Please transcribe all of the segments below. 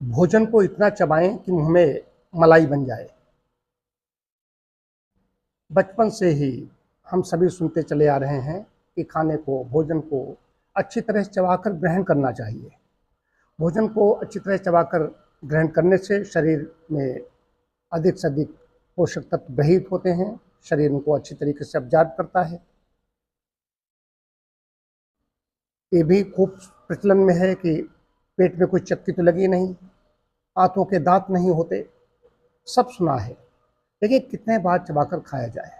भोजन को इतना चबाएं कि मुंह में मलाई बन जाए। बचपन से ही हम सभी सुनते चले आ रहे हैं कि खाने को, भोजन को अच्छी तरह से चबाकर ग्रहण करना चाहिए। भोजन को अच्छी तरह चबाकर ग्रहण करने से शरीर में अधिक से अधिक पोषक तत्व ग्रहित होते हैं, शरीर उनको अच्छी तरीके से अब्जॉर्ब करता है। ये भी खूब प्रचलन में है कि पेट में कोई चक्की तो लगी नहीं, आंतों के दांत नहीं होते, सब सुना है। लेकिन कितने बार चबाकर खाया जाए,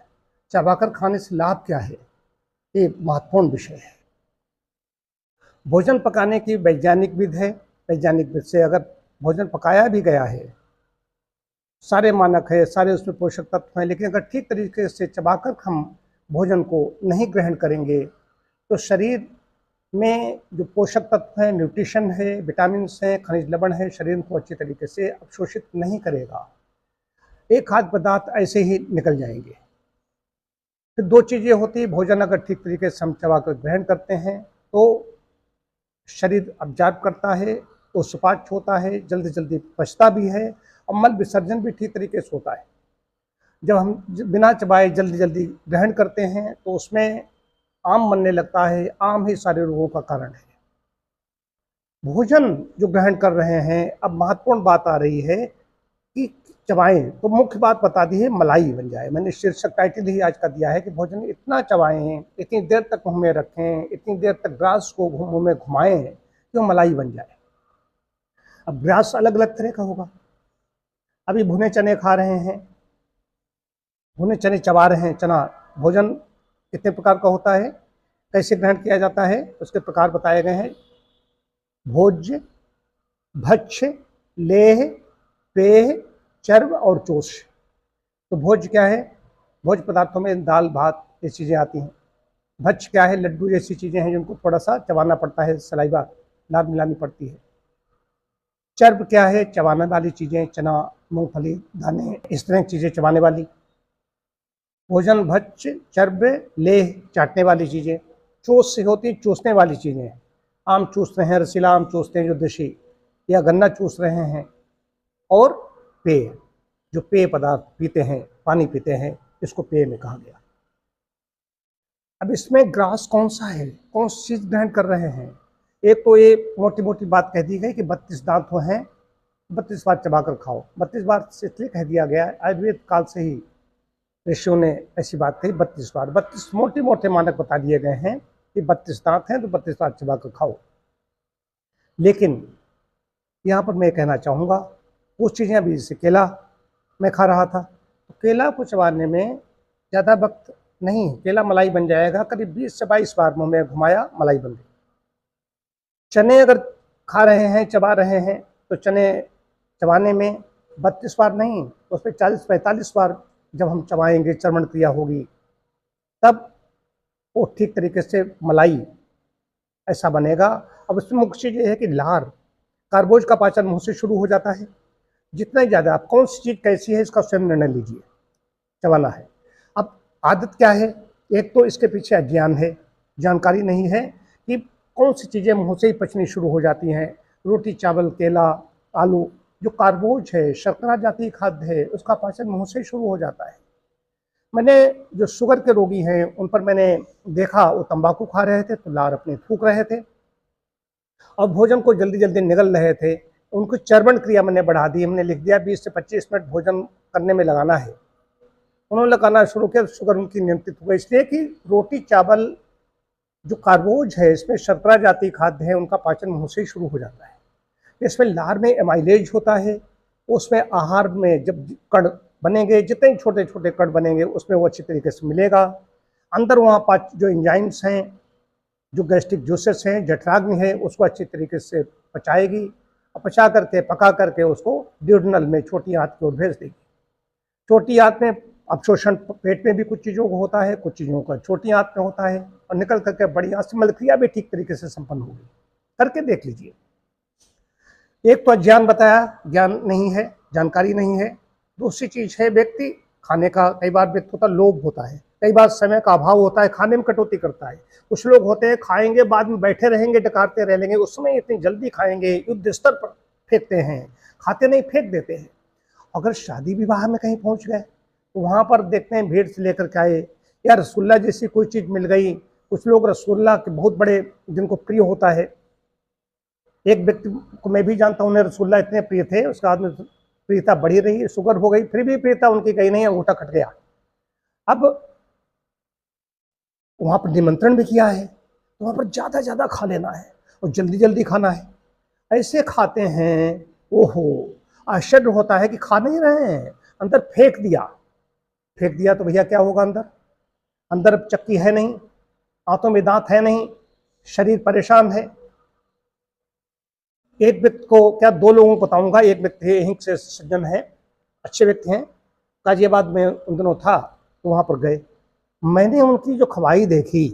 चबाकर खाने से लाभ क्या है, ये महत्वपूर्ण विषय है। भोजन पकाने की वैज्ञानिक विधि है। वैज्ञानिक विधि से अगर भोजन पकाया भी गया है, सारे मानक है, सारे उसमें पोषक तत्व हैं, लेकिन अगर ठीक तरीके से चबाकर हम भोजन को नहीं ग्रहण करेंगे तो शरीर में जो पोषक तत्व हैं, न्यूट्रिशन है, विटामिन हैं, खनिज लवण है, शरीर को अच्छी तरीके से अवशोषित नहीं करेगा। एक खाद्य पदार्थ ऐसे ही निकल जाएंगे। फिर दो चीज़ें होती है, भोजन अगर ठीक तरीके से हम चबाकर ग्रहण करते हैं तो शरीर अब्जॉर्ब करता है, तो सुपाच्य होता है, जल्दी जल्दी पचता भी है और मल विसर्जन भी ठीक तरीके से होता है। जब हम बिना चबाए जल्दी जल्दी ग्रहण करते हैं तो उसमें आम बनने लगता है। आम ही सारे रोगों का कारण है। भोजन जो ग्रहण कर रहे हैं, अब महत्वपूर्ण बात आ रही है कि चबाएं तो मुख्य बात बता दी है, मलाई बन जाए। मैंने शीर्षक टाइटल ही आज का दिया है कि भोजन इतना चबाएं, इतनी देर तक मुंह में रखें, इतनी देर तक ग्रास को मुंह में घुमाएं कि वो मलाई बन जाए। अब ग्रास अलग अलग तरह का होगा। अभी भुने चने खा रहे हैं, भुने चने चबा रहे हैं। चना भोजन कितने प्रकार का होता है, कैसे ग्रहण किया जाता है, उसके प्रकार बताए गए हैं। भोज्य, भक्ष्य, लेह, पेय, चर्व और चोष्य। तो भोज्य क्या है? भोज्य पदार्थों में दाल, भात, ये चीज़ें आती हैं। भक्ष्य क्या है? लड्डू जैसी चीज़ें हैं जिनको थोड़ा सा चबाना पड़ता है, सलाइवा लाद मिलानी पड़ती है। चर्व क्या है? चबाने वाली चीज़ें, चना, मूंगफली, दाने, इस तरह की चीज़ें चबाने वाली। भोजन, भक्ष्य, चर्व, लेह, चाटने वाली चीज़ें। चोष्य होती है चूसने वाली चीज़ें। आम चूस रहे हैं, रसीला आम चूसते हैं जो देशी, या गन्ना चूस रहे हैं। और पेय, जो पेय पदार्थ पीते हैं, पानी पीते हैं, इसको पेय में कहा गया। अब इसमें ग्रास कौन सा है, कौन सी चीज़ ग्रहण कर रहे हैं? एक तो ये मोटी मोटी बात कह दी गई कि 32 दांत हैं, 32 बार चबाकर खाओ। 32 बार से इसलिए कह दिया गया है, आयुर्वेद काल से ही ऋषियों ने ऐसी बात कही। 32 बार, 32 मोटे मोटे मानक बता दिए गए हैं कि 32 दांत हैं तो 32 बार चबाकर खाओ। लेकिन यहाँ पर मैं कहना चाहूँगा, कुछ चीज़ें अभी जैसे केला मैं खा रहा था, तो केला को चबाने में ज़्यादा वक्त नहीं, केला मलाई बन जाएगा। करीब 20 से 22 बार मुँह में घुमाया, मलाई बन गई। चने अगर खा रहे हैं, चबा रहे हैं, तो चने चबाने में 32 बार नहीं, उसमें 40-45 बार जब हम चबाएंगे, चर्वण क्रिया होगी, तब वो ठीक तरीके से मलाई ऐसा बनेगा। अब उसमें मुख्य चीज़ ये है कि लार, कार्बोज का पाचन मुंह से शुरू हो जाता है। जितना ही ज़्यादा, आप कौन सी चीज़ कैसी है इसका स्वयं निर्णय लीजिए, चबाना है। अब आदत क्या है? एक तो इसके पीछे अज्ञान है, जानकारी नहीं है कि कौन सी चीज़ें मुंह से ही पचनी शुरू हो जाती हैं। रोटी, चावल, केला, आलू, जो कार्बोज है, शर्करा जातीय खाद्य है, उसका पाचन मुंह से ही शुरू हो जाता है। मैंने जो शुगर के रोगी हैं उन पर मैंने देखा, वो तंबाकू खा रहे थे तो लार अपने थूक रहे थे और भोजन को जल्दी जल्दी निगल रहे थे। उनको चर्वण क्रिया मैंने बढ़ा दी, हमने लिख दिया 20 से 25 मिनट भोजन करने में लगाना है। उन्होंने लगाना शुरू किया, शुगर उनकी नियंत्रित हो गई। इसलिए कि रोटी, चावल, जो कार्बोज है, इसमें शर्करा जातीय खाद्य है, उनका पाचन मुंह से ही शुरू हो जाता है। इसमें लार में एमाइलेज होता है, उसमें आहार में जब कण बनेंगे, जितने छोटे छोटे कण बनेंगे उसमें वो अच्छी तरीके से मिलेगा। अंदर वहाँ जो एंजाइम्स हैं, जो गैस्ट्रिक जूसेस हैं, जठराग्नि है, उसको अच्छी तरीके से पचाएगी और पचा करके, पका करके उसको ड्यूडेनल में, छोटी आंत की ओर भेज देगी। छोटी आंत में अवशोषण पेट में भी कुछ चीज़ों को होता है, कुछ चीज़ों का छोटी आंत में होता है, और निकल करके बड़ी आंत से मलक्रिया भी ठीक तरीके से संपन्न होगी। करके देख लीजिए। एक तो अज्ञान बताया, ज्ञान नहीं है, जानकारी नहीं है। दूसरी चीज़ है, व्यक्ति खाने का कई बार व्यक्ति होता लोभ होता है, कई बार समय का अभाव होता है, खाने में कटौती करता है। कुछ लोग होते हैं खाएंगे, बाद में बैठे रहेंगे, डकारते रह लेंगे, उस समय इतनी जल्दी खाएंगे, युद्ध स्तर पर फेंकते हैं, खाते नहीं फेंक देते हैं। अगर शादी विवाह में कहीं पहुंच गए तो वहां पर देखते हैं भीड़ से लेकर के आए, या रसगुल्ला जैसी कोई चीज मिल गई, कुछ लोग रसगुल्ला के बहुत बड़े, जिनको प्रिय होता है। एक व्यक्ति को मैं भी जानता हूं, उन्हें रसगुल्ला इतने प्रिय थे, उसके बाद में प्रियता बढ़ी रही, शुगर हो गई, फिर भी प्रियता उनकी गई नहीं, अंगूठा कट गया। अब वहां पर निमंत्रण भी किया है, तो वहां पर ज्यादा ज्यादा खा लेना है और जल्दी जल्दी खाना है, ऐसे खाते हैं। ओहो, आश्चर्य होता है कि खा नहीं रहे हैं, अंदर फेंक दिया। फेंक दिया तो भैया क्या होगा, अंदर अंदर चक्की है नहीं, आंतों में दांत है नहीं, शरीर परेशान है। एक व्यक्ति को क्या, दो लोगों को बताऊंगा। एक व्यक्ति यहीं से सज्जन है, अच्छे व्यक्ति हैं, गाजियाबाद में उन दिनों था, तो वहां पर गए, मैंने उनकी जो खवाई देखी,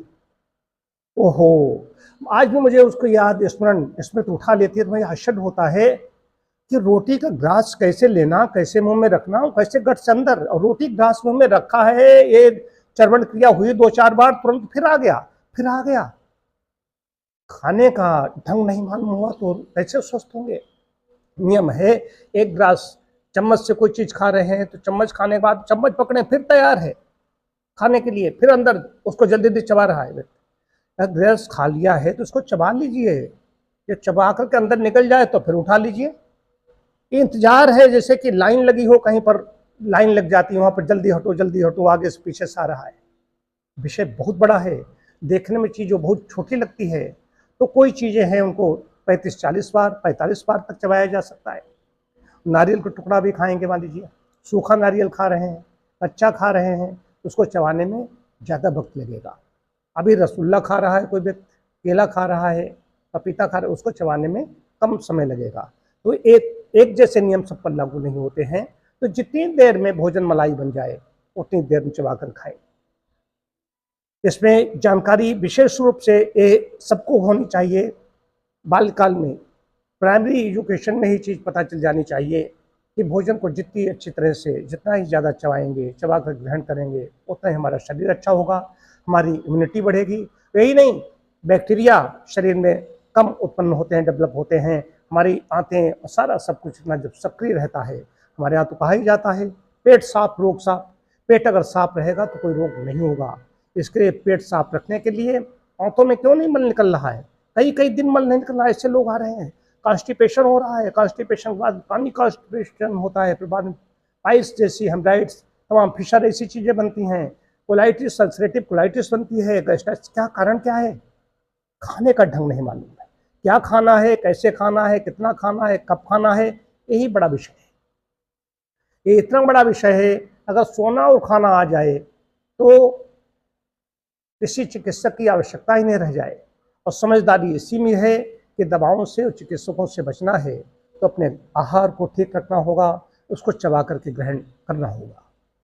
ओहो, आज भी मुझे उसको याद, स्मृत उठा लेती है, तो मुझे आश्चर्य होता है कि रोटी का ग्रास कैसे लेना, कैसे मुंह में रखना, कैसे गट से अंदर, और रोटी ग्रास मुंह में रखा है, ये चर्वण क्रिया हुई 2-4 बार, तुरंत फिर आ गया, फिर आ गया। खाने का ढंग नहीं मालूम हुआ तो कैसे स्वस्थ होंगे। नियम है, एक ग्रास चम्मच से कोई चीज खा रहे हैं तो चम्मच खाने के बाद चम्मच पकड़े, फिर तैयार है खाने के लिए, फिर अंदर उसको जल्दी जल्दी चबा रहा है। ग्रास खा लिया है तो उसको चबा लीजिए, ये चबा करके अंदर निकल जाए तो फिर उठा लीजिए। इंतजार है, जैसे कि लाइन लगी हो, कहीं पर लाइन लग जाती है, वहां पर जल्दी हटो जल्दी हटो, आगे से पीछे से आ रहा है। विषय बहुत बड़ा है, देखने में चीज़ों बहुत छोटी लगती है, तो कोई चीज़ें हैं उनको 35-40 बार 45 बार तक चबाया जा सकता है। नारियल का टुकड़ा भी खाएंगे, मान लीजिए सूखा नारियल खा रहे हैं, कच्चा खा रहे हैं, उसको चबाने में ज़्यादा वक्त लगेगा। अभी रसगुल्ला खा रहा है कोई व्यक्ति, केला खा रहा है, पपीता खा रहा है, उसको चबाने में कम समय लगेगा। तो एक जैसे नियम सब पर लागू नहीं होते हैं, तो जितनी देर में भोजन मलाई बन जाए उतनी देर में चबा कर खाएं। इसमें जानकारी विशेष रूप से ये सबको होनी चाहिए, बाल्यकाल में, प्राइमरी एजुकेशन में ही चीज़ पता चल जानी चाहिए कि भोजन को जितनी अच्छी तरह से, जितना ही ज़्यादा चबाएंगे, चबा कर ग्रहण करेंगे, उतना ही हमारा शरीर अच्छा होगा, हमारी इम्यूनिटी बढ़ेगी। यही नहीं, बैक्टीरिया शरीर में कम उत्पन्न होते हैं, डेवलप होते हैं, हमारी आंतें और सारा सब कुछ इतना जब सक्रिय रहता है, हमारे यहाँ तो कहा ही जाता है पेट साफ रोग साफ। पेट अगर साफ रहेगा तो कोई रोग नहीं होगा। इसके लिए पेट साफ रखने के लिए आंतों में क्यों नहीं मल निकल रहा है, कई कई दिन मल नहीं निकल रहा है, ऐसे लोग आ रहे हैं। कॉन्स्टिपेशन हो रहा है, कॉन्स्टिपेशन के बाद पानी कॉन्स्टिपेशन होता है, फिर बाद में पाइल्स जैसी, हेमराइड्स, तमाम फिशर ऐसी चीज़ें बनती हैं, कोलाइटिस, अल्सरेटिव कोलाइटिस बनती है, गैस्ट्राइटिस। क्या कारण क्या है? खाने का ढंग नहीं मालूम है, क्या खाना है, कैसे खाना है, कितना खाना है, कब खाना है, यही बड़ा विषय है। ये इतना बड़ा विषय है, अगर सोना और खाना आ जाए तो किसी चिकित्सक की आवश्यकता ही नहीं रह जाए। और समझदारी इसी में है कि दवाओं से और चिकित्सकों से बचना है तो अपने आहार को ठीक रखना होगा, उसको चबा करके ग्रहण करना होगा।